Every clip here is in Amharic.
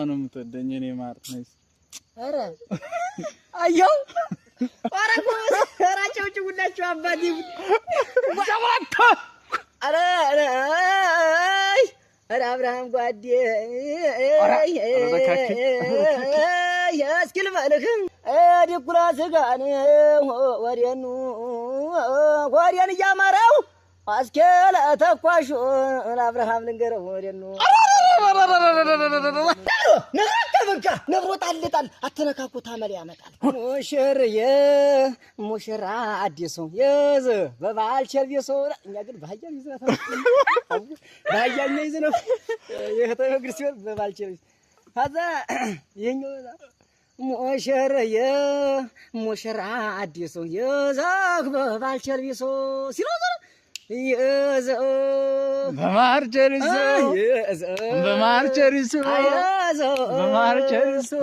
ነው የምትወደኝ እኔ ማርት ነኝ ኧረ አየው ወራቁ ወራቸው ሁላችሁ አባቴ ወራቁ ኧረ አብርሃም ጓዴ እስኪ ልበልህ ዲኩላ ስጋን ወዴኑ ወዴን እያማረው አስኬለ ተኳሹ ለአብርሃም ልንገረው ወዴኑ ነግሮታ ነግሮታልጣል አተነካኩ ታመል ያመጣል ሙሽርዬ ሙሽራ አዲሱ የዘ በባል ቸርቢሶ እኛ ግን ባያኝ ይዘታ ባያኝ ይዘነው የከተመግር ሲሆን በባል ቸርቢሶ هذا ينو ሙሽርዬ ሙሽራ አዲሱ የዘግ በባል ቸርቢሶ ሲሮዘ يزو بمارچرسو بمارچرسو بمارچرسو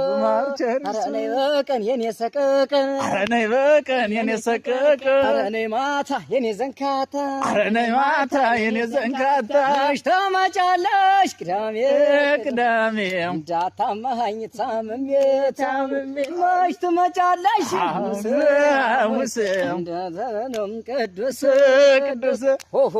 بمارچرسو አረኔ በቀን የኔ ሰቀቀን አረኔ በቀን የኔ ሰቀቀን አረኔ ማታ የኔ ዘንካታ አረኔ ማታ የኔ ዘንካታ ተማጫለሽ ቅዳሜ ቅዳሜ እንዳታማኝ ታምሜ ማሽ ተማጫለሽ ሙሴ እንደዘለም ቅዱስ ቅዱስ ሆሆ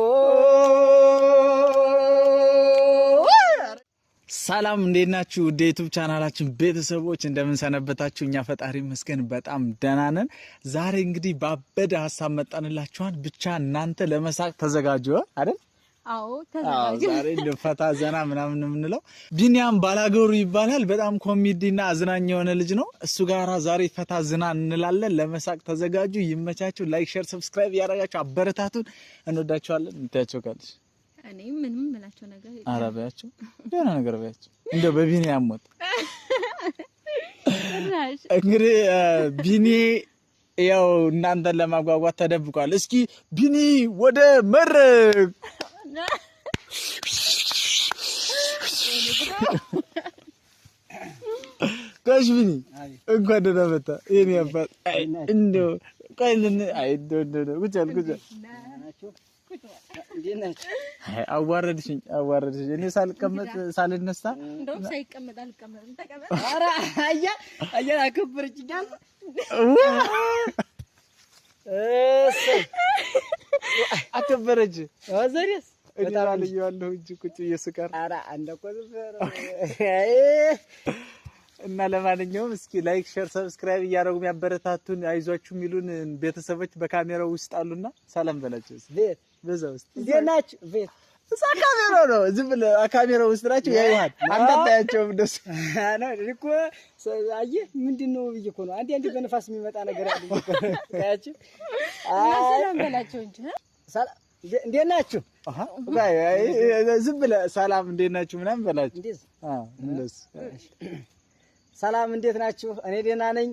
ሰላም እንዴት ናችሁ? ወደ ዩቲዩብ ቻናላችን ቤተሰቦች እንደምን ሰነበታችሁ? እኛ ፈጣሪ መስገን በጣም ደህና ነን። ዛሬ እንግዲህ ባበደ ሐሳብ መጣንላችኋል። ብቻ እናንተ ለመሳቅ ተዘጋጁ አይደል? አዎ ተዘጋጁ። ዛሬ ለፈታ ዘና ምናምን የምንለው ቢኒያም ባላገሩ ይባላል። በጣም ኮሜዲና አዝናኝ የሆነ ልጅ ነው። እሱ ጋራ ዛሬ ፈታ ዝና እንላለን። ለመሳቅ ተዘጋጁ። ይመቻችሁ። ላይክ፣ ሼር፣ ሰብስክራይብ ያደረጋችሁ አበረታቱን። እንወዳችኋለን። እንታያችሁ ካልሽ እኔ ምንም ምላቸው ነገር አረባያችሁ ደህና ነገር ባያችሁ እንደው በቢኒያም ሞት እንግዲህ ቢኒ ያው እናንተን ለማጓጓት ተደብቋል። እስኪ ቢኒ ወደ መድረክ ጋሽ ቢኒ እንኳን ደህና መጣ። የኔ አባት እንደው ቀይልን አይደው ጉጃል አዋረድሽኝ። እኔ ሳልቀመጥ ሳልነሳ እንደውም ሳይቀመጥ አልቀመጥም። ተቀመጥ። ኧረ አያ አከበረችኛል። አከበረች ወዘሪስ በጣም ልዩዋለሁ እንጂ ቁጭ እየስቀር ኧረ አንደኮ ዘፈረ እና ለማንኛውም እስኪ ላይክ፣ ሼር፣ ሰብስክራይብ እያደረጉ የሚያበረታቱን አይዟችሁ የሚሉን ቤተሰቦች በካሜራው ውስጥ አሉና ሰላም በላቸው። ቤት በዛው ውስጥ ዜናችሁ ቤት ካሜራው ነው። ዝም ብለህ ካሜራው ውስጥ ናቸው ያዩሃል። አንተ አታያቸውም። ደስ ነው እኮ አየህ ምንድነው ብዬ እኮ ነው አንዴ በነፋስ የሚመጣ ነገር አለ እኮ ታያችሁ። ሰላም በላቸው እንጂ ሰላም እንዴት ናችሁ? ዝም ብለህ ሰላም እንዴት ናችሁ ምናምን በላቸው። እንደዚህ ሰላም እንዴት ናችሁ? እኔ ደህና ነኝ።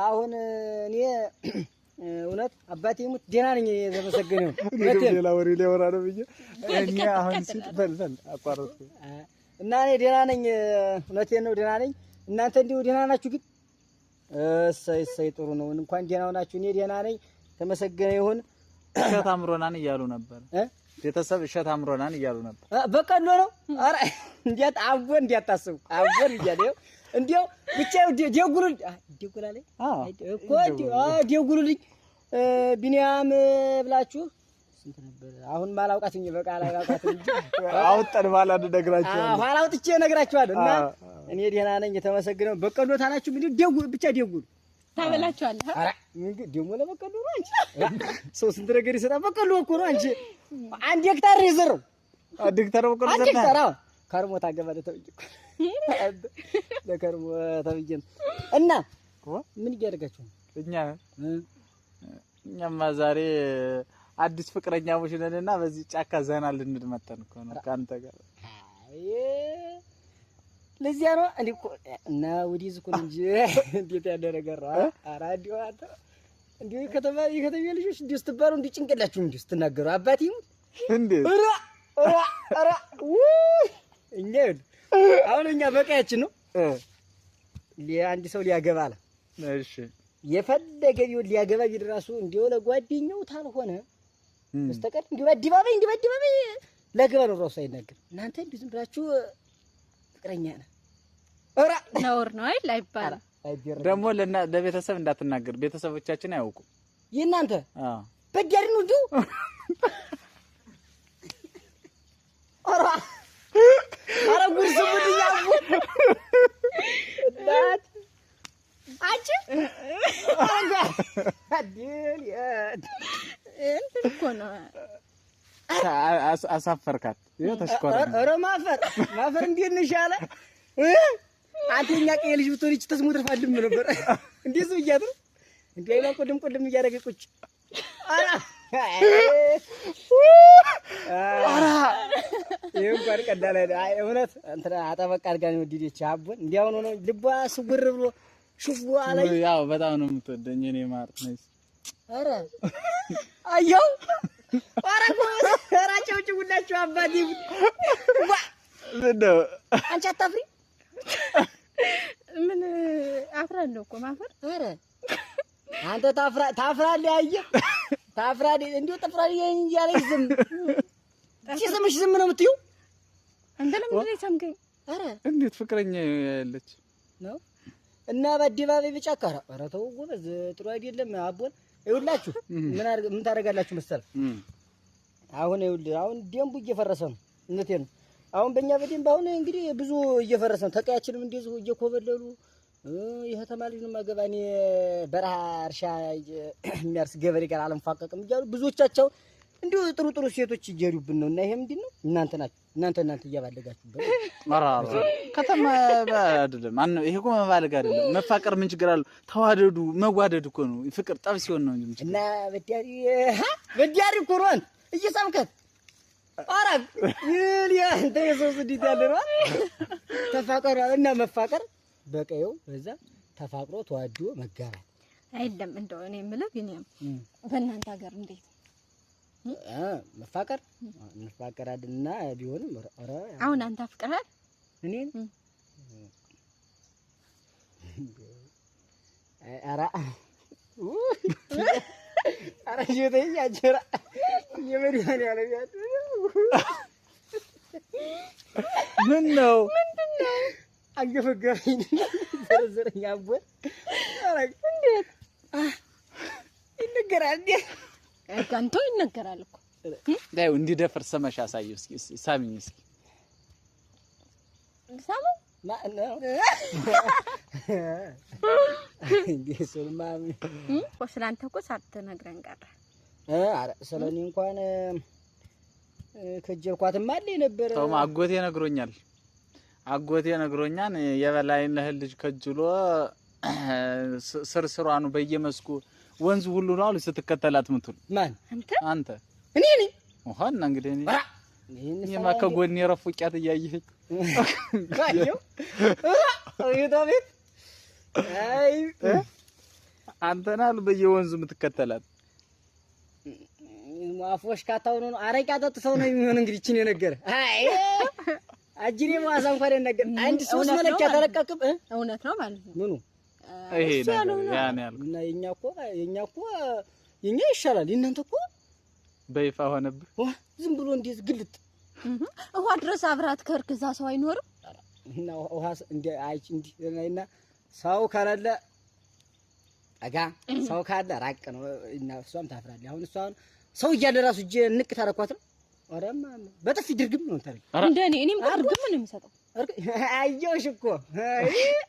አሁን እኔ እውነት አባቴ ሙት ደህና ነኝ። የተመሰገነው ሌላ ወሬ ሊያወራ ነው ብዬ እኔ አሁን ሲበል አቋረጥኩ እና እኔ ደህና ነኝ። እውነቴን ነው ደህና ነኝ። እናንተ እንዲሁ ደህና ናችሁ? ግን እሰይ ጥሩ ነው። እንኳን ደህና ሆናችሁ። እኔ ደህና ነኝ። ተመሰገነ ይሁን። እሸት አምሮናን እያሉ ነበር ቤተሰብ እሸት አምሮናን እያሉ ነበር። በቀሎ ነው። ኧረ እንዴት አቦን እንዲያታስቡ አቦን እያለው እንዴው ብቻ ደጉሉልኝ ደጉላለኝ እኮ ደጉሉልኝ ቢኒያም ብላችሁ ስንት ነበር? አሁን ማላውቃት እንጂ በቃላ ያውቃት እንጂ አውጣን ማለት ነግራችኋለሁ። ኋላ አውጥቼ ነግራችኋለሁ። እና እኔ ደህና ነኝ። የተመሰገነው በቀሎ ታናችሁ ምን ደጉ ብቻ ደጉሉ ታበላችኋለህ። ኧረ ምን ደሞ ለበቀሎ ነው አንቺ ሰው ስንት ነገር ይሰጣል። በቀሎ እኮ ነው አንቺ አንድ ሄክታር ይዘረው አንድ ሄክታር በቀሎ አንድ ሄክታር ከርሞ ታገባለ ተብዬ ለከርሞ ተብዬ እና ምን እያደረጋችሁ ነው? እኛማ ዛሬ አዲስ ፍቅረኛሞች ነንና በዚህ ጫካ ዘና ልንል መጣን እኮ ነው ካንተ ጋር። አይ ለዚያ ነው እንዴ እኮ እና ወዲዝ እኮ እንጂ እንዴት ያለ ነገር አራዲዮ አታ እንዴ ከተማ ልጆች እንዴ ስትባሉ እንዴ ጭንቅላችሁ እንዴ ስትናገሩ አባቴ እንዴ ኧረ እኛ አሁን እኛ በቃያችን ነው አንድ ሰው ሊያገባ አለ። እሺ የፈለገ ቢሆን ሊያገባ ቢደራሱ እንዴው ለጓደኛው ታልሆነ በስተቀር እንዴ በአዲባባይ ለገባ ነው ራሱ አይናገር። እናንተ እንዴ ዝም ብላችሁ ፍቅረኛ ነህ? ኧረ ነውር ነው አይደል? አይባልም። ደግሞ ለቤተሰብ እንዳትናገር፣ ቤተሰቦቻችን አያውቁም። የእናንተ አዎ በዳሪ ነው እንዴ? ኧረ ኧረ ጉድ ስሙት እያሉ እናት አንቺ አረጋ አዲል እንትን እኮ ነው። አሳፈርካት። ይኸው ተሽኮረ። ኧረ ማፈር እንዴት ነሽ አለ አንተኛ ቀይ ልጅ ብትሆን እቺ ተስሞ ትርፋልም ነበር። እንዴት ነው እያት ነው እንዴ? አይላ ቆድም እያደረገ ቁጭ አራ ይሄን ጋር ቀዳለ አይ እውነት እንትና አጠበቅ አድርጋ ነው ዲዲች አቦን እንዲያው ነው ልቧ ስጉር ብሎ ሽጉ አለኝ። ያው በጣም ነው የምትወደኝ እኔ ማለት ነው። አረ አየው አረ ጎራቸው ጭውላቸው አባቴ ዋ እንደው አንቺ አታፍሪ? ምን አፍራለሁ እኮ ማፈር። አረ አንተ ታፍራለህ? አየህ ታፍራለህ? እንዴው ታፍራለህ እያለኝ ዝም ሲሰምሽ ዝም ነው የምትይው? አንተ ለምን ሰምከኝ? አረ እንዴት ፍቅረኛ ያለች ነው እና በአደባባይ ብጫካራ። ኧረ ተው ጎበዝ፣ ጥሩ አይደለም። አቦን ይኸውላችሁ ምን ታደርጋላችሁ መሰል አሁን ይኸውልህ አሁን ደንቡ እየፈረሰ ነው። እውነቴን ነው። አሁን በእኛ በደንብ አሁን እንግዲህ ብዙ እየፈረሰ ነው። ተቀያችንም እንደዚሁ እየኮበለሉ ይሄ ተማሪ ነው ማገባኔ በረሃ እርሻ የሚያርስ ገበሬ ጋር አለምፋቀቅም እያሉ ብዙዎቻቸው እንዲሁ ጥሩ ሴቶች እየሄዱብን ነው። እና ይሄ ምንድን ነው? እናንተ ናችሁ እናንተ እያባለጋችሁበት። አራራ ከተማ አይደለም ማን ነው ይሄ? እኮ መባለግ አይደለም መፋቀር ምን ችግር አለው? ተዋደዱ። መዋደድ እኮ ነው ፍቅር ጠብ ሲሆን ነው እንጂ እና በዲያሪ እኮ ነው እየሳምከት አራግ ይልያ እንተ የሶስ ዲት ያለ ነው ተፋቀሩ እና መፋቀር በቀየው በዛ ተፋቅሮ ተዋዶ መጋባት አይደለም። እንደው እኔ የምለው ግን በእናንተ ሀገር እንዴት መፋቀር አይደልና ቢሆንም ኧረ አሁን አንተ አፍቅረሃል? እኔን ኧረ ኧረ ጀተኛ ጀራ የመዲያን ያለ ያት ምንድነው አገፈገፈኝ ዘረዘረኝ አቦን ኧረ እንዴት ይነገራል እንዴ? ከንቶ ይነገራል እኮ ዳዩ እንዲደፍር ሰመሽ አሳየው እስኪ ሳሚኝ እስኪ ሳሙ ማነው እንዴ? ሱልማም ወስላንተ እኮ ሳትነግረን ቀረ። አረ ስለኔ እንኳን ከጀርኳትም አለ ነበር። ተውማ አጎቴ ነግሮኛል። የበላይነህ ልጅ ከጅሎ ስርስሯኑ በየመስኩ ወንዙ ሁሉ ነው አሉ ስትከተላት ምትል ማን? አንተ እኔ ነኝ። ወሃና እንግዲህ እኔማ ከጎኔ ረፉቂያት እያየኸኝ ካየው ቤት አይ አንተና አሉ በየወንዙ የምትከተላት ማፎሽ ካታው ነው አረቃ ጠጥተው ነው የሚሆን። እንግዲህ እቺ ነው ነገር አይ አጅሪ ማሳ እንኳን ነገር አንድ ሶስት መለኪያ ተለቀቅም እውነት ነው ማለት ነው። ምኑ ይሄ ነው ያን ያልኩት። እና የኛ እኮ ይሻላል። እናንተ እኮ በይፋ ሆነብህ። ዝም ብሎ እንዴት ግልጥ ውሃ ድረስ አብራት ከርክዛ ሰው አይኖርም። እና ውሃ እንደ አይች እንዲና ሰው ካላለ አጋ ሰው ካለ ራቅ ነው። እና እሷም ታፍራለች። አሁን እሷን ሰው እያለ ራሱ እጄ ንቅ ታረኳት ነው። አረማ በጥፊ ድርግም ነው ታሪክ እንደኔ እኔም ድርግም ነው የምሰጠው። አየሁሽ እኮ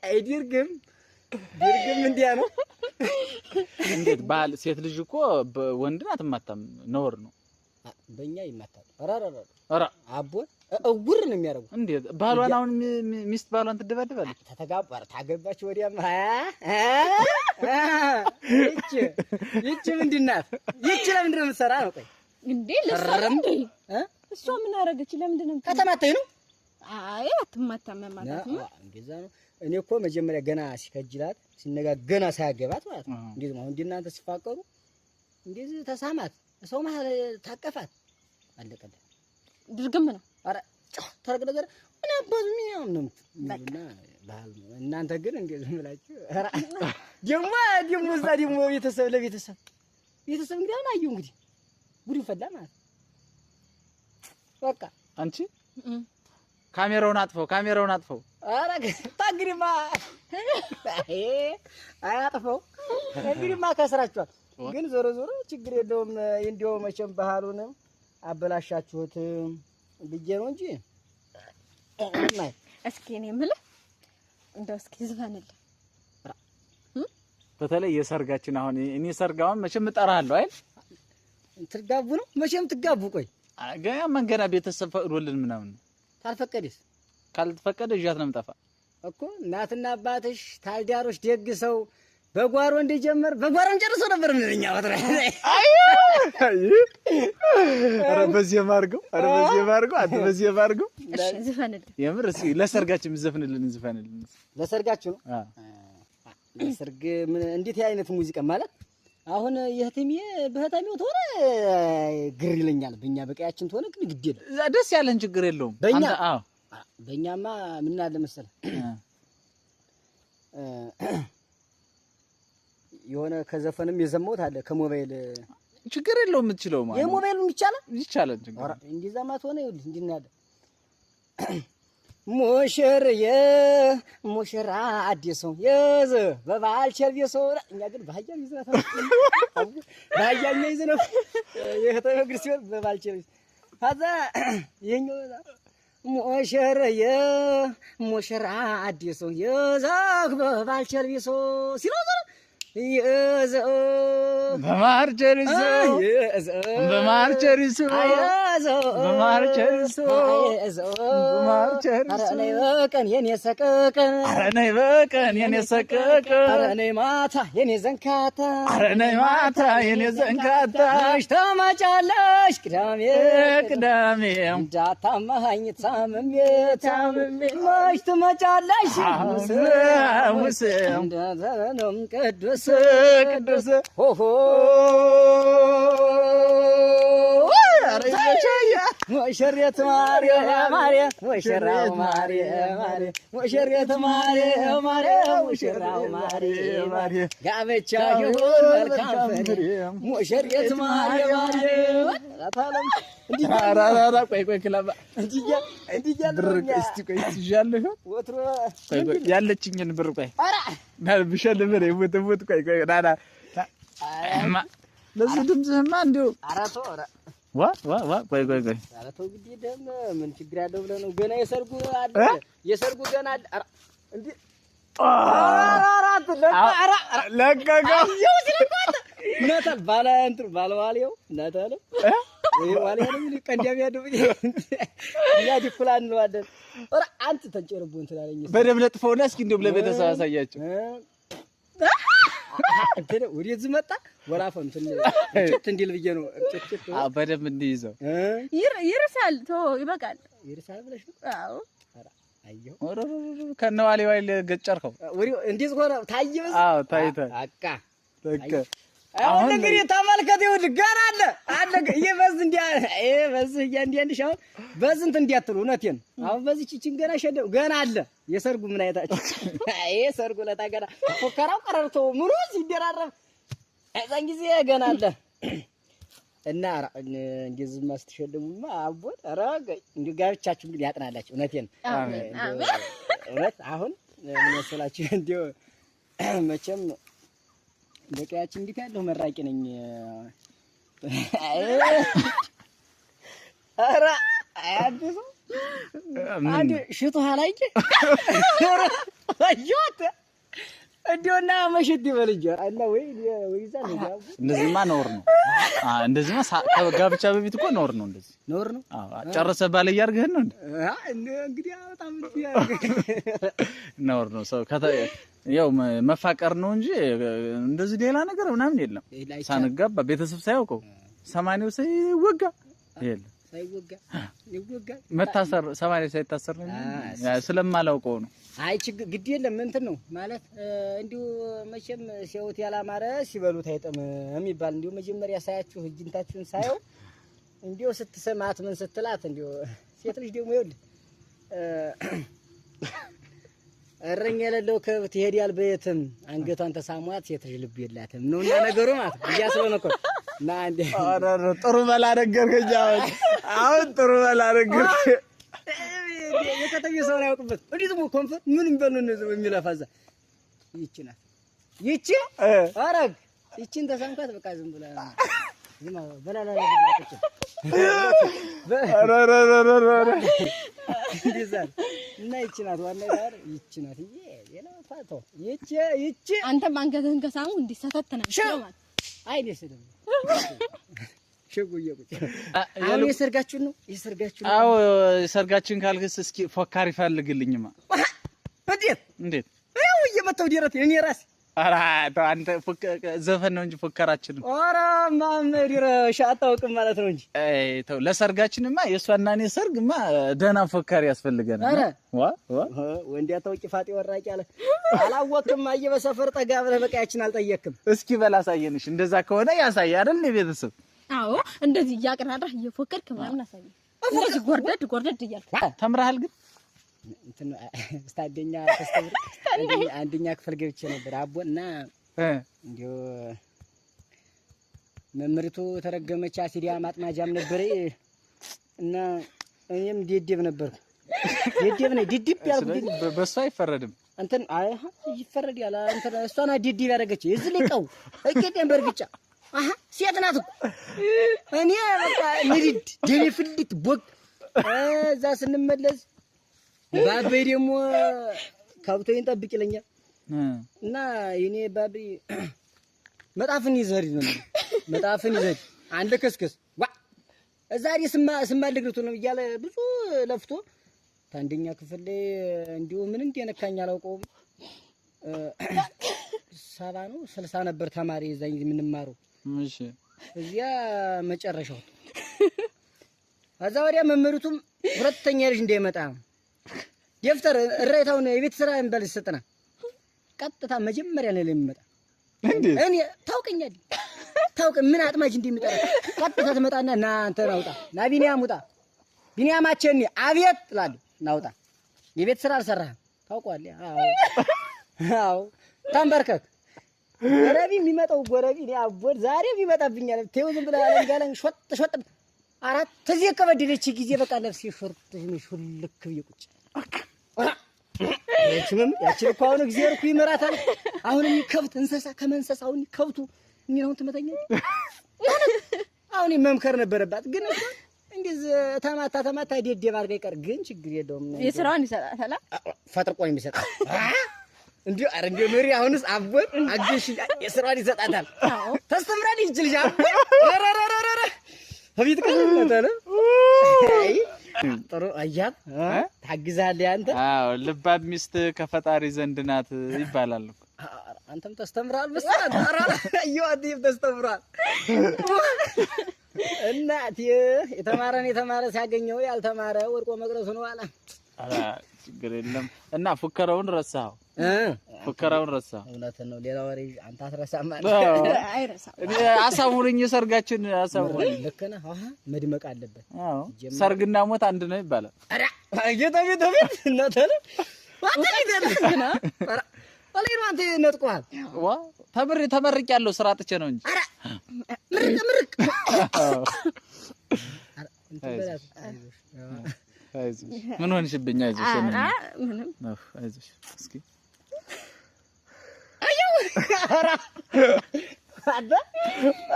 አይ ድርግም እንዲያ ነው። እንዴት ባል ሴት ልጅ እኮ ወንድን አትማታም፣ ነውር ነው። በእኛ ይማታል። ኧረ አቦ እውር ነው የሚያደርጉ። እንዴት ባሏን አሁን ሚስት ባሏን ትደባደባለች? ተተጋባር ታገባች ወዲያም ይቺ ምንድን ናት? ይቺ ለምንድን ነው የምትሰራ ነው? ቆይ እንዴ ለሰራም እሷ ምን አደረገች? ለምንድን ነው ከተማታኝ ነው? አይ አትማታም ማለት ነው። እንደዛ ነው። እኔ እኮ መጀመሪያ ገና ሲከጅላት ሲነጋገና ሳያገባት ማለት ነው። እንዴት ነው እንዴ እናንተ ሲፋቀሩ እንደዚህ ተሳማት ሰው ማለት ታቀፋት አለቀለ ድርግም ነው። አረ ተረግ ነገር ምን አባዙ ምን ነው እና ባህል እናንተ ግን እንዴት ብላችሁ አረ ደሞ እዛ ደሞ ቤተሰብ ለቤተሰብ እንግዲህ አሁን አየሁ እንግዲህ ጉድ ፈላ ማለት በቃ አንቺ ካሜራውን አጥፈው። ኧረ ታግሪማ አያጥፈው እንግዲህማ ከስራችኋል። ግን ዞሮ ችግር የለውም። እንዲያው መቼም ባህሉንም አበላሻችሁት ብዬ ነው እንጂ እስኪ እኔ የምልህ እንደው እስኪ ዝፈንልኝ በተለይ የሰርጋችን አሁን እኔ ሰርጋውን መቼም እጠራለሁ አይደል? ትጋቡ ነው መቼም ትጋቡ። ቆይ ገና ቤተሰብ ፈቅዶልን ምናምን ታልፈቀደስ? ካልተፈቀደ እዣት ነው የምጠፋ እኮ እናትና አባትሽ ታልዳሮች ደግሰው በጓሮ እንደጀመር በጓሮም ጨርሶ ነበር ምንኛ ወጥራ ኧረ በዚህ ማርገው አንተ በዚህ ማርገው። እሺ ዝፈንልኝ የምር እስኪ ለሰርጋችን ዘፍንልን ዝፈንልን። ለሰርጋችሁ ነው? ለሰርግ ምን እንዴት አይነት ሙዚቃ ማለት አሁን የህተሜ በህተሜው ተሆነ ግር ይለኛል። በእኛ በቀያችን ተሆነ ግን ግድ የለም ደስ ያለን ችግር የለውም። በእኛ አዎ በእኛማ ምን አለ መሰለህ የሆነ ከዘፈንም የዘመውት አለ ከሞባይል ችግር የለውም የምትችለው ማለት የሞባይሉን ይቻላል ችግር እንደዛማ ተሆነ ይኸውልህ እንዲናለ ሙሽራ አዲሱ የዘ በባልቸር ቢሶ እኛ ግን ባህያ ይዘና ባህያኛ ይዘና የህተው እግር ሲሆን በባልቸር ከዛ የኛው ሙሽራ አዲሱ የዘ በባልቸር ቢሶ ሲሮዘ የዘ በማርቸሪሶ ኧረ ነይ በቀን የኔ ሰቀቀን ኧረ ነይ ማታ የኔ ዘንካታ ነሽ ተመጫለሽ ቅዳሜ እንዳታማኝ ታምሜ ነሽ ትመጫለሽ እንደዘነም ቅዱስ ሆሆ ሙሽሪት ማርያም ሙሽራው ሙሽራው ጋብቻ ይሁን መልካም ፍሬ ሙሽሪት ማርያም ቆይ ክላባ ወትሮ ያለችኝን ብር ቆይ ብሸልምህ የሞት ቆይ ለዚህ ድምፅህማ እንዲሁ ቆይ ኧረ ተው እንግዲህ ደም ምን ችግር ያለው ብለህ ነው? ገና የሰርጉ ገና አለ። እንዴ ለቀቀው ነታል ባለ እንትን ባለዋልየው ነታል ዋልያ ነው ቀንዲያም ያደው ዲኩላን ነው አይደል? ኧረ አንተ ተንጨረቦ እንትን አለኝ በደም ለጥፈውና እስኪ እንደው ለቤተሰብ አሳያቸው። እንትን ወዴት መጣ ወራፈም እንዲል ብዬ ነው በደም እንዲይዘው ይርሳል። ይበቃል። ይርሳል ብለሽ ነው? አዎ አየሁ ከነዋሌ ዋይል ገጨርከው እንዴት ሆነ ታየው? አዎ ታይቷል። አቃ በቃ አሁን እንግዲህ ተመልከት። ይኸውልህ ገና አለ ይበዝ በዝ እንዲሻው በዝንት እንዲያትሉ እውነቴን አሁን በዚህ ቺችን ገና አለ። የሰርጉ ምን አይታችሁ ሰርጉ ለታ ገና ፎከራው ቀረርቶ ምኑ ሲደራረብ እዛን ጊዜ ገና አለ እና እንደዚህ ማስተሸደሙማ አቦት አራገ እንዲሁ ጋብቻችሁ እንግዲህ ያጥናላችሁ። እውነቴን እውነት አሁን ምን መሰላችሁ እንዲሁ መቼም በቀያችን እንዴት ያለው መራቂ ነኝ። ኧረ አያድሱ አንድ ሽቱ ሀላይቄ አየሁት እንዲሁና መሽት ይበልጅ እና ወይ ይዛል ነው። እንደዚህማ ነውር ነው። እንደዚህማ ከጋብቻ በፊት እኮ ነውር ነው። እንደዚህ ነውር ነው። ጨርሰህ ባለ ያርግህን ነው እንግዲህ በጣም ነውር ነው። ሰው ያው መፋቀር ነው እንጂ እንደዚህ ሌላ ነገር ምናምን የለም። ሳንጋባ ቤተሰብ ሳያውቀው 80 ሳይወጋ የለም ይወጋ መታሰር 80 ሳይታሰር ነው ስለማላውቀው ነው። አይ ችግር ግድ የለም እንትን ነው ማለት እንዲሁ መቼም ሲያዩት ያላማረ ሲበሉት አይጠም የሚባል እንዲሁ መጀመሪያ ሳያችሁ እጅንታችሁን ሳየው እንዲሁ ስትሰማት ምን ስትላት እንዲሁ ሴት ልጅ ደግሞ ይኸውልህ እረኛ የሌለው ከብት ይሄዳል በየትም አንገቷን ተሳሟት ሴት ልጅ ልብ የላትም ነውና ነገሩ ማለት እያስበነ እኮ እና አንዴ ጥሩ መላ ነገርከኝ። አሁን ጥሩ መላ ነገርከኝ። ከተማ ሰው ያውቅበት እንዴት ነው ኮንፈር ምን ይበሉ ነው የሚለፋዛ ይቺ ናት ይቺ አረግ ይቺን ተሳንኳት በቃ ዝም ብላ ዝም በላላ ለብቻ አራራራራ ይዛል እና ይቺ ናት ዋና ታር ይቺ ናት የላ ፋቶ ይቺ አንተም አንገትህን ከሳሙ እንዲሰተተና ማለት አይደስ ደግሞ ሸጉዬ ቁጭ አሁን የሰርጋችሁን ነው የሰርጋችሁን አዎ የሰርጋችሁን ካልክስ እስኪ ፎካሪ ፈልግልኝማ እንዴት ያው እየመጣው ዲረት እኔ ራሴ ኧረ አንተ ዘፈን ነው እንጂ ፎከራችን ኧረ ማመዲረ ሻጣውቅም ማለት ነው እንጂ ተው ለሰርጋችንማ የሷና እኔ ሰርግማ ደህና ፎካሪ ያስፈልገናል ዋ ወንዲያ ታውቂ ፋጤ ወራቂ አለ አላወቅም አየበሰፈር ጠጋ ብለህ በቃ ያችን አልጠየቅም እስኪ በላሳየንሽ እንደዛ ከሆነ ያሳይ አይደል ቤተሰብ አዎ እንደዚህ እያቀራራህ እየፎከርክ ምናምን አሳይ እንደዚህ ጎርደድ እያልክ ተምረሃል ግን እንትን ስታደኛ ተስተምር አንደኛ ክፍል ገብቼ ነበር አቦና እንዴው መምርቱ ተረገመች አሲዲያ ማጥማጃም ነበር እና እኔም ዲዲብ ነበርኩ ዲዲብ ነኝ ዲዲብ ያልኩት በሷ አይፈረድም እንትን አይ ይፈረድ ያለ እንትን እሷና ዲዲብ ያደረገች እዚህ ልቀው እቄቴን በርግጫ አሃ ሴት ናት እኔ በቃ ንድድ ደሜ ፍልት ቦግ እዛ ስንመለስ ባቤ ደግሞ ካብቶይን ጠብቅ ይለኛል እና የኔ ባቤ መጣፍን ይዘሪ ነው መጣፍን ይዘሪ አንድ ከስከስ ዋ እዛሪ ስማልግሩት ነው እያለ ብዙ ለፍቶ ታንደኛ ክፍል ላይ እንዲሁ ምን እንደነካኝ አላውቀውም 70 ነው 60 ነበር ተማሪ እዛኝ የምንማረው እሺ እዚያ መጨረሻው አዛወሪያ መምሩቱም ሁለተኛ ልጅ እንደመጣ ደፍተር እራይታውን የቤት ስራ እንበል ይሰጠና ቀጥታ መጀመሪያ ነው የሚመጣ እኔ ታውቀኛል ታውቀ ምን አጥማጅ እንደሚጠራ ቀጥታ ትመጣና ና አንተ ናውጣ ና ቢኒያም ውጣ ቢኒያማችን አብየት ትላለህ ናውጣ የቤት ስራ አልሰራህም ታውቀዋል አዎ ተንበርከክ ጎረቢ የሚመጣው ጎረቢ እኔ አቦር ዛሬ ይመጣብኛል ተይው ዝም ብለህ አለንጋለን ሾጥ አራት ተዚህ ከበደለች ጊዜ በቃ ለፍሲ ሾርት ሽልክ ብየቁጭ ያቺ እኮ አሁን እግዚአብሔር እኮ ይመራታል አሁን ከብት እንሰሳ ከመንሰሳው ከብቱ እኔን አሁን ትመታኛ አሁን መምከር ነበረባት ግን እኮ እንደዚህ ተማታ ዴዴ ባርጋ ይቀር ግን ችግር የለውም የስራውን ይሰጣታል ፈጥርቆን የሚሰጣት እንዴ አረ እንዴ ኖሪ አሁንስ አቦር አግሽ የስራውን ይሰጣታል ተስተምራል ይችልሽ አረረረረ አብይት ከነተለ አይ ጥሩ አያት ታግዛለህ አንተ አዎ ልባብ ሚስት ከፈጣሪ ዘንድ ናት ይባላል እኮ አንተም ተስተምራል መሰለህ አራ አየዋት ተስተምራል እናት የተማረ ሲያገኘው ያልተማረ ወርቆ መቅረሱ ነው አላ አራ ችግር የለም እና ፉከራውን ረሳው ፉከራውን ረሳው እውነት ነው ሌላ ወሬ አንተ አትረሳም አይረሳም እኔ አሳውሩኝ ሰርጋችን አሳውሩኝ ልክ ነህ አሃ መድመቅ አለበት አዎ ሰርግና ሞት አንድ ነው ይባላል አራ አየተቤት እናተለ ዋተቤትና አራ ወላይ ነው አንተ ነጥቋል ዋ ተመርቅ ያለው ስራ አጥቼ ነው እንጂ አራ ምርቅ አራ እንት በላት አይዞሽ ምን ሆንሽብኝ አይዞሽ ምንም አይዞሽ እስኪ አየው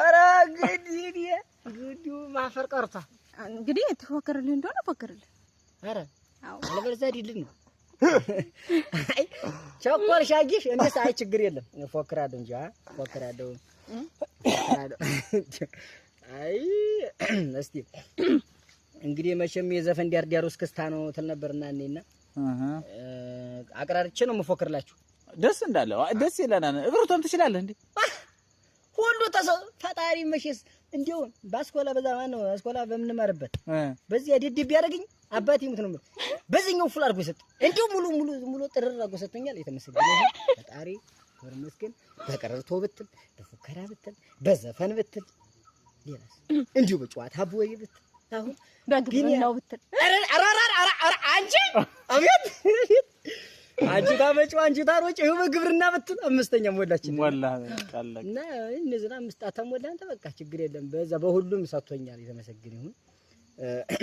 አራ ግዲ ማፈር ቀርታ እንግዲህ ተፎከረልህ እንደሆነ ፎከረልህ አረ አዎ አለበለዚያ ዲልን ነው አይ ቸኮል ሻጊሽ እንደስ አይ ችግር የለም ፎክራለሁ እንጂ ፎክራለሁ አይ እስቲ እንግዲህ መቼም የዘፈን ዲያርዲያሮስ ክስታ ነው ተል ነበርና እኔና አቅራርቼ ነው መፎክርላችሁ ደስ እንዳለው ደስ ይለናል እብሩቶም ትችላለህ እንዴ ሁሉ ፈጣሪ መቼስ እንዴው ባስኮላ በዛ ማን ነው አስኮላ በምንማርበት በዚህ ዲዲብ ያደርግኝ አባቴ ሙት ነው በዚህኛው ፉል አድርጎ ሰጥ እንዴው ሙሉ ጥርር አድርጎ ሰጥቶኛል የተመሰገነ ፈጣሪ ወርመስከን በቀረርቶ ብትል በፉከራ ብትል በዘፈን ብትል ሌላስ እንዴው በጨዋታ ቦይ ብትል አሁን በግብርናው ብትል አራ አንቺ አቤት አንቺ ታመጪው አንቺ ታሮጪ ይኸው በግብርና ብትል አምስተኛ ሞላችን ወላሂ ቃል እና እነዚህና አምስት ሞላ አንተ በቃ ችግር የለም በዛ በሁሉም ሰጥቶኛል የተመሰገነ ይሁን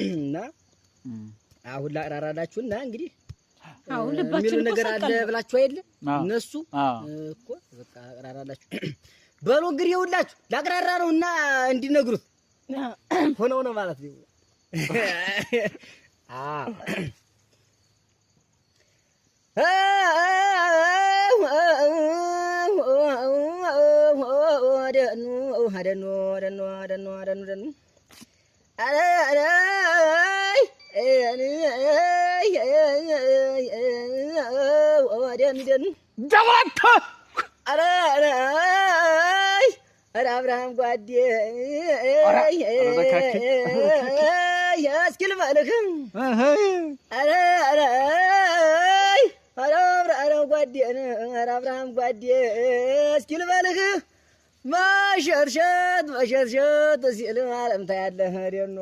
እና አሁን ላራራዳችሁና እንግዲህ አው ልባችሁ ነገር አለ ብላችሁ አይደል እነሱ እኮ በቃ አራራዳችሁ በሉ እንግዲህ ይውላችሁ ላቅራራ ነውና እንዲነግሩት ሆነው ነው ማለት ነው አብርሃም ጓዴ እስኪ ልበልህ አብርሃም ጓዴ እስኪ ልበልህ ማሸርሸት ሲል ዓለም ታያለህ ደኖ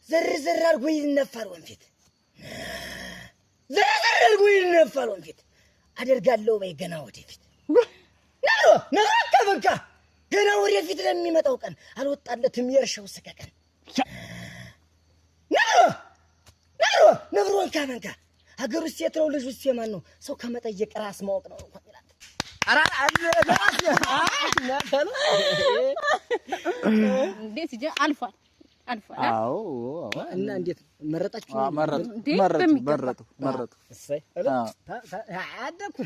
ዘር አድርጎ ይነፋል ወንፊት ዘር አድርጎ ይነፋል ወንፊት አደርጋለሁ በይ ገና ወደፊት ነገሩ ከበቃ ገና ወደፊት ለሚመጣው ቀን አልወጣለትም የርሻው ሰከከን ነግሮን ካመንካ ሀገር ውስጥ የትረው ልጅ ውስጥ የማን ነው ሰው ከመጠየቅ ራስ ማወቅ ነው እንኳን ይላል አራ እንዴት ይጀ አልፏል አዎ እና እንዴት መረጣችሁ መረጡ እሰይ አደኩ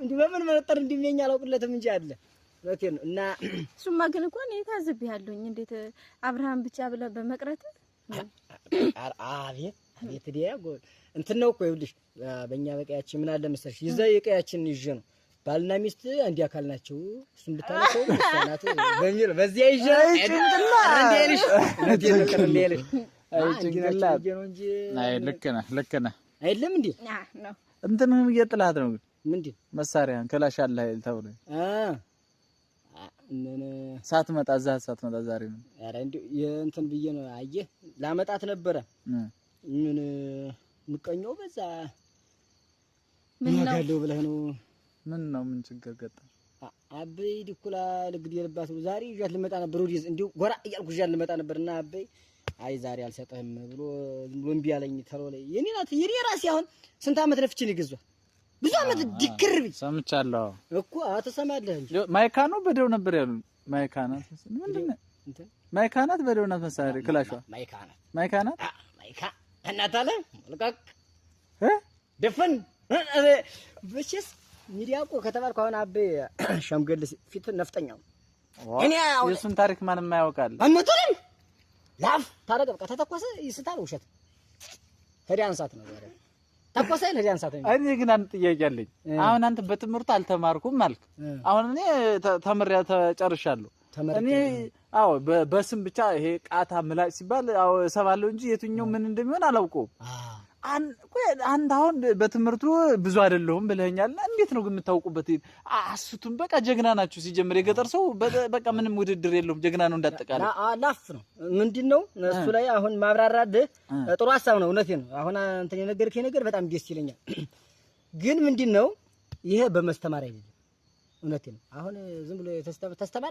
እንዴ በምን መረጠር እንደሚኛ አላውቅለትም እንጂ አለ ወቴን እና ሱማ ግን እንኳን የታዘብያለሁኝ እንዴት አብርሃም ብቻ ብለ በመቅረት አቤት ዲያጎ እንትን ነው እኮ ይኸውልሽ በእኛ በቀያችን ምን አለ መሰለሽ ይዘ የቀያችን ይዤ ነው ባልና ሚስት አንድ አካል ናቸው እሱን ብታነሳው ሰናት በሚል በዚያ ይዤ ጭንቅላ እንዴልሽ እንዴልሽ ጭንቅላ አይ ልክ ነህ አይደለም እንዴ ነው እንትንም እየጥላት ነው ምንድን መሳሪያን ክላሽ አለ አይደል ተብሎ ምን ሳትመጣ ዛሬ ነው ኧረ እንዴ የእንትን ብዬ ነው አየህ ላመጣት ነበረ ምን ምቀኛው በዛ ምን ነው ብለህ ነው ምን ችግር ገጠም አበይ ዲኩላ ልግዴልባት ዛሬ ይዣት ልመጣ ነበር ወዲህ እንዴ ጎራ እያልኩ ይዣት ልመጣ ነበርና አበይ አይ ዛሬ አልሰጠህም ብሎ እምቢ አለኝ ተሎ ላይ የኔ ናት የኔ ራሴ አሁን ስንት አመት ለፍችን ይገዟል ብዙ አመት ዲክርብ ሰምቻለሁ እኮ አተሰማለህ እንጂ ማይካኖ በደው ነበር ያሉ ማይካናት ምንድነው ማይካናት በደው ናት መሳሪ ክላሿ ማይካናት እናታለ ልቀቅ ደፈን በችስ ሚዲያ እኮ ከተባልኩ አሁን አቤ ሸምገል ፊት ነፍጠኛው እኔ የሱን ታሪክ ማንም ያውቃል አመጡልኝ ላፍ ታረቀ በቃ ተተኮሰ ይስታል ውሸት ሄዳን ሰዓት ነው ዛሬ ተኮሰ ሄዳን ሰዓት ነው እኔ ግን አንተ ጥያቄ አለኝ አሁን አንተ በትምህርት አልተማርኩም ማለት አሁን እኔ ተመሪያ ተጨርሻለሁ እኔ አዎ በስም ብቻ ይሄ ቃታ ምላጭ ሲባል አዎ ሰባለው እንጂ የትኛው ምን እንደሚሆን አላውቀውም አንድ አሁን በትምህርቱ ብዙ አይደለሁም ብለኛል እንዴት ነው ግን የምታውቁበት አሱቱን በቃ ጀግና ናችሁ ሲጀምር የገጠር ሰው በቃ ምንም ውድድር የለውም ጀግና ነው እንዳጠቃላይ ላፍ ነው ምንድነው እሱ ላይ አሁን ማብራራት ጥሩ ሐሳብ ነው እውነቴ ነው አሁን አንተ የነገርከኝ ነገር በጣም ደስ ይለኛል ግን ምንድነው ይሄ በመስተማር አይደለም እውነቴ ነው አሁን ዝም ብሎ ተስተማር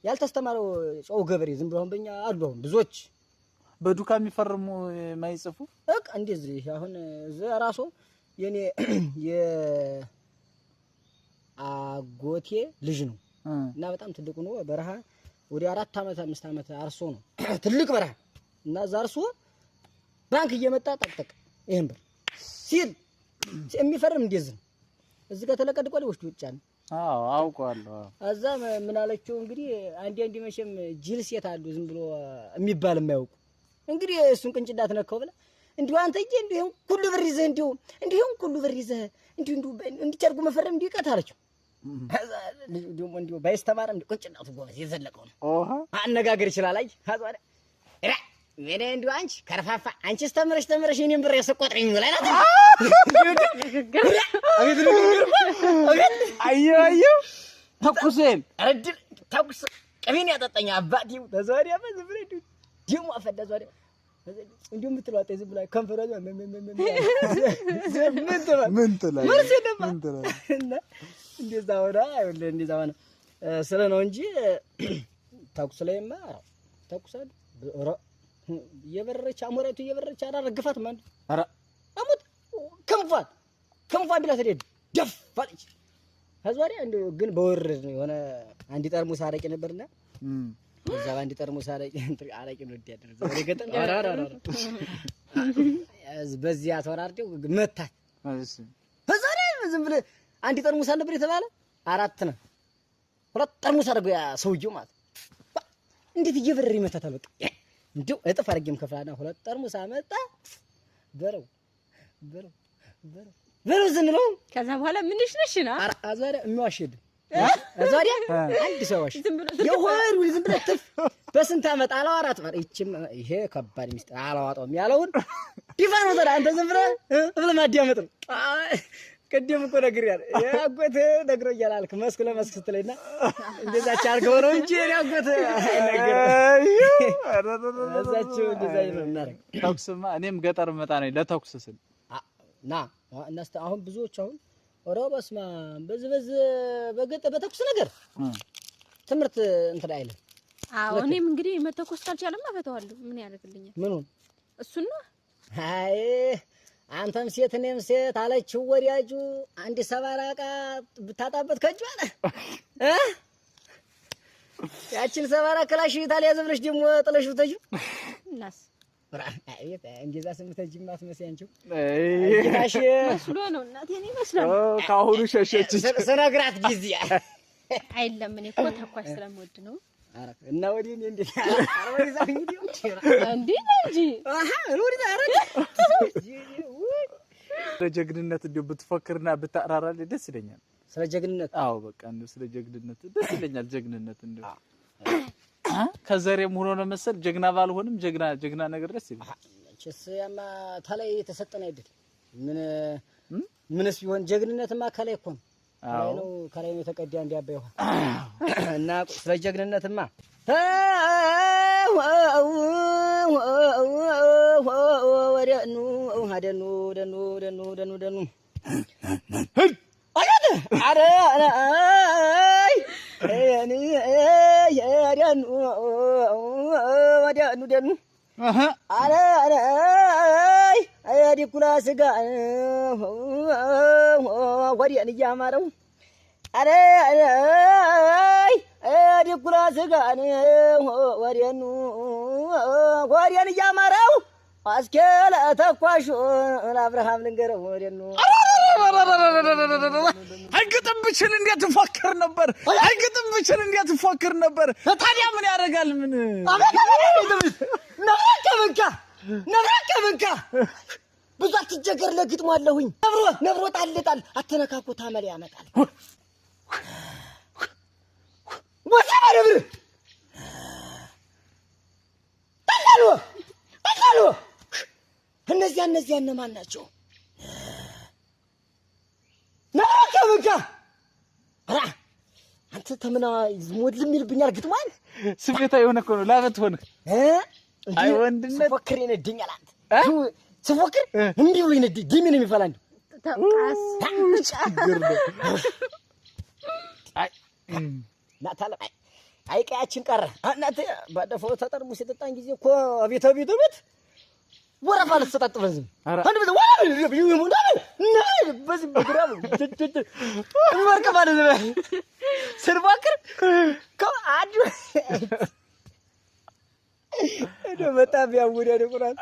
ያልተስተማረው ጾው ገበሬ ዝም ብሎ አሁን በእኛ አሉ አሁን ብዙዎች በዱካ የሚፈርሙ ማይጽፉ በቃ እንደዚህ አሁን ዘራሱ የኔ የአጎቴ ልጅ ነው እና በጣም ትልቁ ነው በረሃ ወደ 4 አመት 5 አመት አርሶ ነው ትልቅ በረሃ እና ዛርሶ ባንክ እየመጣ ጠቅጠቅ ይሄን ብር ሲል የሚፈርም እንደዚህ እዚህ ጋር ተለቀድቆ ሊወስዱ ይጫን አዎ አውቀዋለሁ አዛ ምን አለችው እንግዲህ አንዴ መቼም ጅል ሴት አሉ ዝም ብሎ የሚባል የማያውቁ እንግዲህ እሱን ቅንጭዳት ነከው ብለ እንዲሁ አንተ እጄ እንዲሁ ሁሉ ብር ይዘህ እንዲሁ ሁሉ ብር ይዘህ እንዲሁ እንዲጨርጉ መፈረም እንዲሁ ይቀታለችው እንዲሁ ባይስተማርም ቅንጭዳቱ ጎበዝ የዘለቀው ነው አነጋገር ይችላል አይ ታዟለ እኔ እንዲሁ አንቺ ከርፋፋ አንቺስ ተምረሽ እኔም ብር ያሰቆጥረኝ ይላል አየው ተኩሴን አረድ ተኩስ ቀቤን ያጠጣኛ አባዲው ተዛሪያ በዝብሬ ዲሙ አፈዳ ዛሬ እንዲሁ የምትሏት ዝም ብላ ከንፈራጇ ምን ትላለህ? እንደዛ ሆነ አይደል? እንደዛ ሆነ ስለ ነው እንጂ ተኩስ ላይማ ተኩሳል የበረረች አሞራይቱ የበረረች አላረግፋት ማን ኧረ አሙት ክንፏን ቢላት ደፋች። ከዛሬ እንደው ግን በወረድ ነው የሆነ አንድ ጠርሙስ አረቄ ነበርና እዛ አንድ ጠርሙስ አረቄ ነው ያደረ ዛሬ ገጠም በዚያ ተወራርደው መታት። እሺ ከዛሬ ዝም ብለህ አንድ ጠርሙስ ነበር የተባለ 4 ነው 2 ጠርሙስ አድርጎ ያ ሰውዬው ማለት እንዴት እየበረረ ይመታታል። በቃ እንደው እጥፍ አድርጌም ከፍላና 2 ጠርሙስ አመጣ በረው ዝንለው ከዛ በኋላ ምንሽ ነሽና አዛሬ የሚዋሽድ አዛሬ አንድ ሰው ዋሽ የሆሩ ዝም ብለህ ትፍ በስንት አመት አላወራት ማለት ይችም ይሄ ከባድ ሚስጥር አላዋጣውም ያለውን ዲፋኖ ዘራ አንተ ዝም ብለህ ማዲያመጥ ነው። ቅድም እኮ ነግሬያለሁ ያጎት ነግሮኛል አልክ መስክ ለመስክ ስትለኝና እንደዛ ቻርገው ነው እንጂ ያጎት አይነገርም። እዛችሁ እንደዛ ይመናል። ተኩስማ እኔም ገጠር መጣ ነኝ ለተኩስ ስል ና እናስተ አሁን ብዙዎች አሁን ኦሮበስማ በዝበዝ በገጠር በተኩስ ነገር ትምህርት እንትን አይልም። አዎ እኔም እንግዲህ መተኮስ ካልቻለማ ፈተዋለሁ። ምን ያደርግልኛል? ምኑን እሱን ነው። አይ አንተም ሴት እኔም ሴት አለችው ወዲያጁ አንድ ሰባራቃ ብታጣበት ከጁ አለ ያችን ሰባራ ክላሽ ታሊያ ዘብለሽ ደግሞ ጥለሽ ብተጁ እናስ እንደዛ ስምተጂማ ትመስያንቺው አይ መስሎ ነው እናቴ እኔ መስላል ካሁኑ ሸሸች ስነግራት ጊዜ አይደለም እኔ እኮ ተኳሽ ስለምወድ ነው። እና ወዲህ እንዴ አረወይዛ እንግዲህ እንዴ እንጂ ወዲህ አረግ ለጀግንነት እንደው ብትፈክርና ብታራራል ደስ ይለኛል። ስለ ጀግንነት አዎ በቃ እንደው ስለ ጀግንነት ደስ ይለኛል። ጀግንነት እንደው ከዘሬም ሆኖ ነው መሰል ጀግና ባልሆንም ጀግና ነገር ደስ ይላል። እቺስ ያማ ተላይ የተሰጠነ አይደል? ምንስ ቢሆን ጀግንነትማ ከላይ እኮ ነው። ከላይ ነው የተቀዳ እንዲያባይ ሆነ እና ስለ ጀግንነትማ ወደኑ ደኑ አረ ደኑ አረ ዲኩላ ስጋ ወዲያን እያማረው አረ ዲኩላ ስጋ ወዲያን እያማረው አስከለ ተኳሹ ለአብርሃም ልንገረው ወዲያኑ አይገጥም ብችል እንዴት ትፎክር ነበር? አይገጥም ብችል እንዴት ትፎክር ነበር? ታዲያ ምን ያደርጋል? ምን ነብረከ ብዙ አትጀገር ለግጥሟለሁኝ ነብሮ ጣልጣል አተነካኮ ታመል ያመጣል ወሰማረብ ታካሉ እነዚያ እነማን ናቸው? ነብረከ አራ አንተ ተምና ሞድልም ይልብኛል ግጥሟን ስሜታ የሆነ እኮ ነው ላበት ሆነ አይ ወንድነት ፈክር ይነድኛል አንተ ስፎክር እንዲህ ብሎ ይነድ ዲም ነው የሚፈላ እንዴ ተቃስ ችግር ነው። አይ ናታለ አይ ቀያችን ቀረ እናት ባደፈው ተጠርሙስ የጠጣን ጊዜ እኮ ቤት ወረፋ ልትሰጣጥበን ዝም አንድ በዛ ወራ ይሙና በዚህ በግራም ወርቀ ማለት ነው ስርባክር ከአድ እዶ በጣም ያውዳደ ቁራን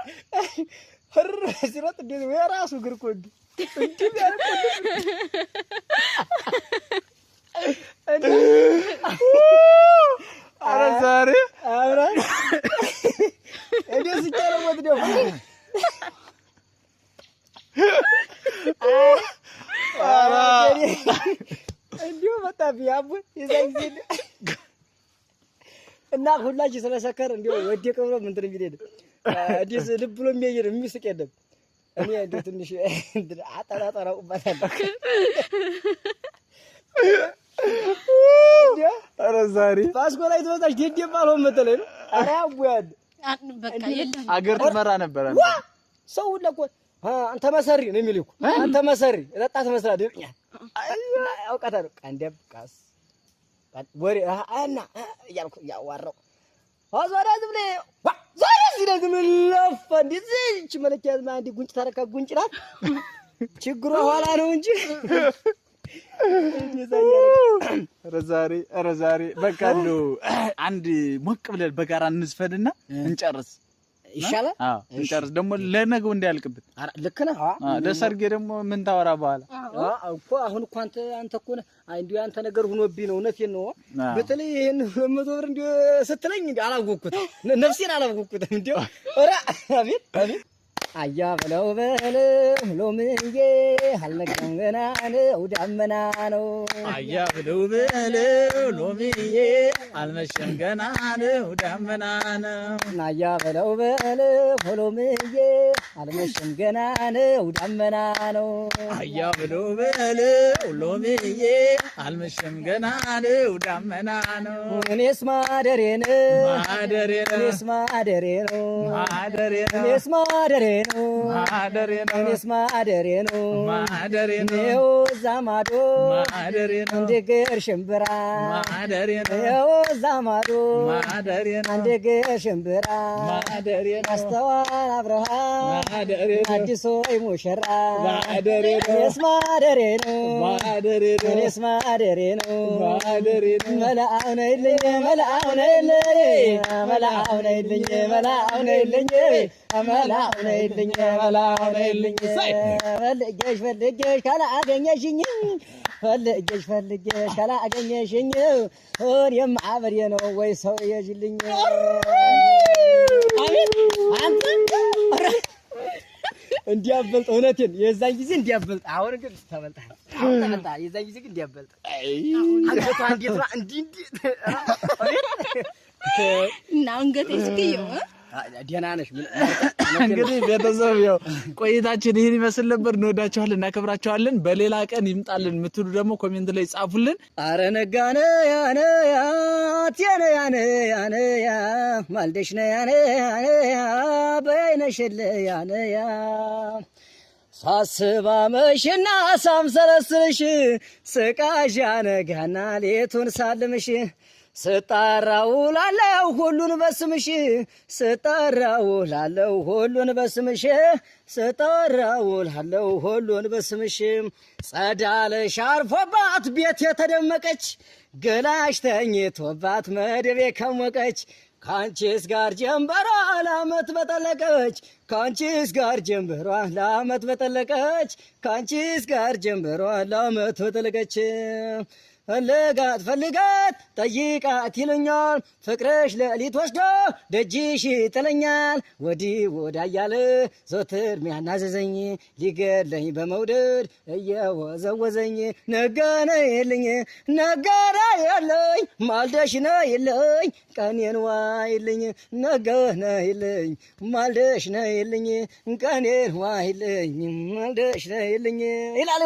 ህር ሲሮጥ እንደ የራሱ እግር እኮ እንዴ ያረቁ አረ ዛሬ አብራ እንዴ ሲጨረው ወጥደው አራ እንዴ በጣም ያቡ ይዘኝ እና ሁላችሁ ስለሰከር እንዴው ወደቀ ብሎ ምን እንትን ቢል አዲስ ልብ ብሎ የሚስቅ የለም። እኔ እንዴ ትንሽ አጠራጠራውባታለሁ። አረ ዛሬ ፓስኮ ላይ ተወጣሽ ደደብ ባልሆን መተለኝ ነው። አረ አቡያድ በቃ የለም አገር ትመራ ነበር። ሰው ለቆ አንተ መሰሪ ነው የሚልኩ አንተ መሰሪ ረጣት መስራት ይልኛል አውቃታለሁ። ቀንደብቃስ ወሬ አና ያልኩ ያዋራው አዛራ ዝብለ ዛሬ ሲደግም ለፈ እንደዚህ መለኪያ አንዲ ጉንጭ ታረካ ጉንጭ ናት ችግሩ ኋላ ነው እንጂ ዛሬ በቃ እንደው አንድ ሞቅ ብለን በጋራ እንዝፈንና እንጨርስ ይሻላል። አዎ እንጨርስ ደግሞ ለነገው እንዳያልቅብን። ልክ ነህ። ለሰርጌ ደግሞ ምን ታወራ በኋላ እኮ አሁን እኮ አንተ እኮ እንዲሁ አንተ ነገር ሆኖብኝ ነው። እውነቴን ነው። በተለይ ይሄን 100 ብር እንዲሁ ስትለኝ እንዲሁ አላወቅኩት ነፍሴን አላወቅኩትም። እንዲሁ ኧረ አቤት አያ በለው ሎምዬ አልነጋም ገና ነው ዳመና ነው። አያ በለው ሎምዬ አልመሸም ገና ነው ዳመና ነው። አያ በለው ሎምዬ አልመሸም ገና ነው ዳመና ነው። አያ በለው ሎምዬ አልመሸም ገና ነው ዳመና ነው። እኔስ ማደሬ ነው እኔስ ማደሬ ነው እኔስ ማደሬ ነው እኔስ ማደሬ ነው ይኸው እዛ ማዶ አንድ እግር ሽምብራ ይኸው እዛ ማዶ አንድ እግር ሽምብራ አስተዋል አብረሃ አዲሶ ሙሽራ እኔስ ማደሬ ነው እኔስ ማደሬ ነው መላው ነይልኝ መላው ነይልኝ መላው ነይልኝ መላው ነይልኝ መላው ነይልኝ መላው ነይልኝ ፈልጌሽ ካላገኘሽኝ ፈልጌሽ ካላገኘሽኝ እኔም አብሬ ነው ወይ ሰው ይዤልኝ አንተ እንዲያበልጥ እውነቴን የዛን ጊዜ እንዲያበልጥ አሁን ግን ተበልጣ የዛን ጊዜ ግን እንዲያበልጥ አንገቷ እንዴት ነው እንዲህ እና አንገቴ እስኪየው ደህና ነሽ? እንግዲህ ቤተሰብ ያው ቆይታችን ይሄን ይመስል ነበር። እንወዳችኋለን፣ እናከብራችኋለን። በሌላ ቀን ይምጣልን የምትሉ ደግሞ ኮሜንት ላይ ጻፉልን። አረ ነጋነ ያነ ያቴነ ያነ ያ ማልደሽ ነው ያነ በይነሽለ ያነ ያ ሳስባ መሽና ሳምሰለስልሽ ስቃዣ ነጋና ሌቱን ሳልምሽ ስጣራው ላለው ሁሉን በስምሽ ስጣራው ላለው ሁሉን በስምሽ ስጣራው ላለው ሁሉን በስምሽ ጸዳለሽ አርፎባት ቤት የተደመቀች ገላሽ ተኝቶባት መደቤ ከሞቀች ካንቺስ ጋር ጀንበሯ ለዓመት በጠለቀች ካንቺስ ጋር ጀንበሯ ለዓመት በጠለቀች ካንቺስ ጋር ጀንበሯ ለዓመት በጠለቀች ፈልጋት ጠይቃት ይሉኛል ፍቅርሽ ሌሊት ወስዶ ደጅሽ ይጥለኛል ወዲህ ወዳ እያለ ዘወትር ሚያናዘዘኝ ሊገለኝ በመውደድ እየወዘወዘኝ ነጋነ የለኝ ማልደሽ ነይልኝ ቀኔን ዋይልኝ ነጋነ የለኝ ማልደሽ ነይልኝ ቀኔን ዋይልኝ ማልደሽ ነይልኝ ይላል።